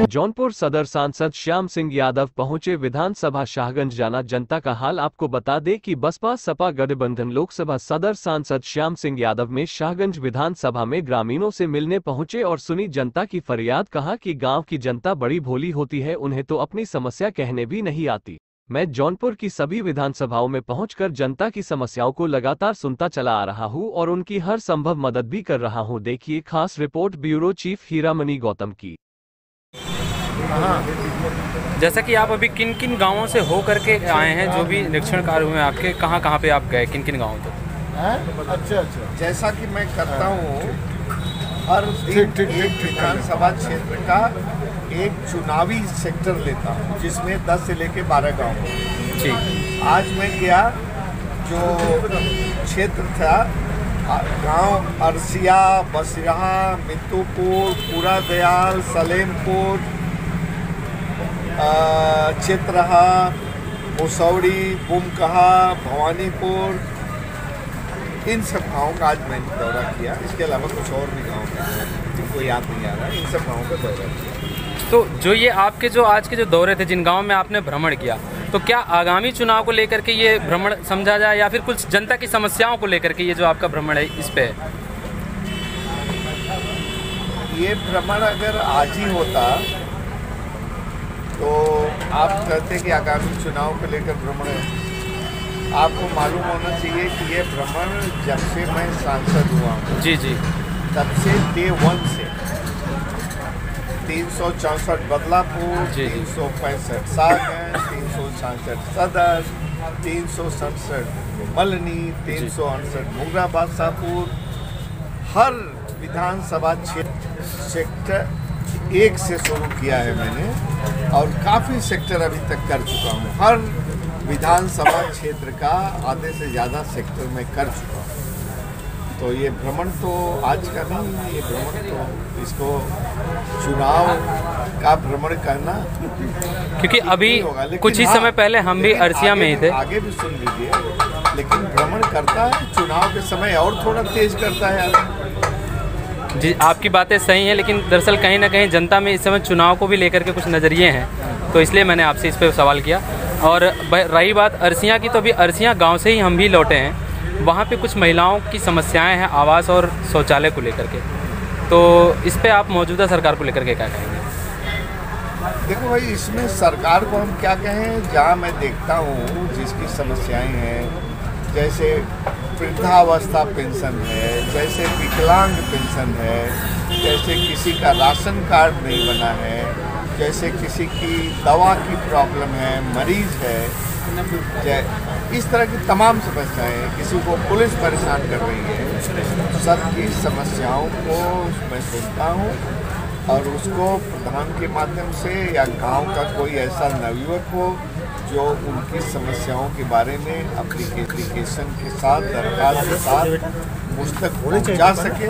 जौनपुर सदर सांसद श्याम सिंह यादव पहुंचे विधानसभा शाहगंज जाना जनता का हाल। आपको बता दें कि बसपा सपा गठबंधन लोकसभा सदर सांसद श्याम सिंह यादव में शाहगंज विधानसभा में ग्रामीणों से मिलने पहुंचे और सुनी जनता की फरियाद। कहा कि गांव की जनता बड़ी भोली होती है, उन्हें तो अपनी समस्या कहने भी नहीं आती। मैं जौनपुर की सभी विधानसभाओं में पहुंचकर जनता की समस्याओं को लगातार सुनता चला आ रहा हूं और उनकी हर संभव मदद भी कर रहा हूं। देखिए खास report bureau chief Hiramani Gautam की। हाँ, जैसा कि आप अभी किन किन गांवों से हो करके आए हैं, जो भी निरीक्षण कार्य हुए आपके, कहाँ कहाँ पे आप गए, किन किन गांवों तक? अच्छा, जैसा कि मैं करता हूँ हर दिन एक विधानसभा क्षेत्र का एक चुनावी सेक्टर लेता हूँ, जिसमें 10 से लेके 12 गाँव। जी, आज मैं गया जो क्षेत्र था गांव अरसिया, बसिया, मित्तुपुर, पूरा दयाल, सलेमपुर, चित्रहा, मुसौड़ी, बुमकहा, भवानीपुर, इन सब गाँवों का आज मैंने दौरा किया। इसके अलावा कुछ और भी गाँव हैं जिनको याद नहीं आ रहा, इन सब गाँवों का दौरा किया। तो जो ये आपके जो आज के जो दौरे थे, जिन गाँव में आपने भ्रमण किया, तो क्या आगामी चुनाव को लेकर के ये भ्रमण समझा जाए या फिर कुछ जनता की समस्याओं को लेकर के ये जो आपका भ्रमण है इस पे है? ये भ्रमण अगर आज ही होता तो आप कहते कि आगामी चुनाव को लेकर भ्रमण है। आपको मालूम होना चाहिए कि ये भ्रमण जब से मैं सांसद हुआ हूँ, जी, तब से डे 1 से 364 बदलापुर, 365 सागर, 366 सदर, 367 मलनी, 368 मुगराबाद शाहपुर, हर विधानसभा क्षेत्र सेक्टर 1 से शुरू किया है मैंने और काफ़ी सेक्टर अभी तक कर चुका हूँ। हर विधानसभा क्षेत्र का आधे से ज़्यादा सेक्टर में कर चुका हूँ। तो ये भ्रमण तो आज का नहीं, ये भ्रमण तो इसको चुनाव का भ्रमण करना, क्योंकि अभी कुछ ही समय पहले हम भी अरसिया में ही थे। आगे भी सुन लीजिए, लेकिन भ्रमण करता है चुनाव के समय और थोड़ा तेज करता है यार। जी, आपकी बातें सही हैं, लेकिन दरअसल कहीं ना कहीं जनता में इस समय चुनाव को भी लेकर के कुछ नज़रिए हैं, तो इसलिए मैंने आपसे इस पर सवाल किया। और रही बात अरसिया की, तो अभी अरसिया गांव से ही हम भी लौटे हैं। वहाँ पे कुछ महिलाओं की समस्याएं हैं आवास और शौचालय को लेकर के, तो इस पे आप मौजूदा सरकार को लेकर के क्या कहेंगे? देखो भाई, इसमें सरकार को हम क्या कहें, जहाँ मैं देखता हूँ जिसकी समस्याएं हैं, जैसे वृद्धावस्था पेंशन है, जैसे विकलांग पेंशन है, जैसे किसी का राशन कार्ड नहीं बना है, जैसे किसी की दवा की प्रॉब्लम है, मरीज है, इस तरह की तमाम समस्याएं, किसी को पुलिस परेशान कर रही है, सबकी समस्याओं को मैं सुनता हूँ और उसको प्रधान के माध्यम से या गांव का कोई ऐसा नवयुवक हो जो उनकी समस्याओं के बारे में एप्लीकेशन के साथ, दरखास्त के साथ मुझ तक पहुँचा सके,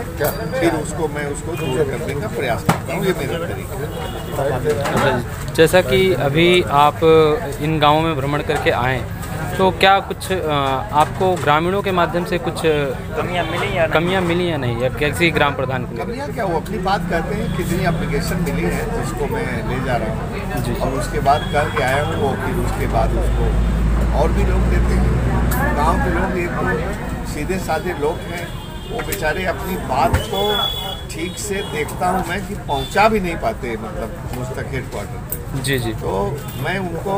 फिर उसको मैं उसको दूर करने का प्रयास करता हूँ। ये मेरा तरीका है। जैसा कि अभी आप इन गाँवों में भ्रमण करके आए, तो क्या कुछ आपको ग्रामीणों के माध्यम से कुछ कमियां मिली या नहीं, या किसी ग्राम प्रधान को? कमियां क्या, वो अपनी बात कहते हैं, कितनी एप्लीकेशन मिली है जिसको मैं ले जा रहा हूँ और उसके बाद करके आया हूँ, वो फिर उसके बाद उसको और भी लोग देते हैं। गाँव के लोग एक सीधे साधे लोग हैं, वो बेचारे अपनी बात को ठीक से देखता हूँ मैं कि पहुँचा भी नहीं पाते, मतलब मुझ तक हेडक्वार्टर पे। जी, तो मैं उनको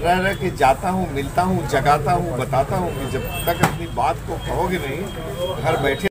रह के जाता हूँ, मिलता हूँ, जगाता हूँ, बताता हूँ कि जब तक अपनी बात को कहोगे नहीं, घर बैठे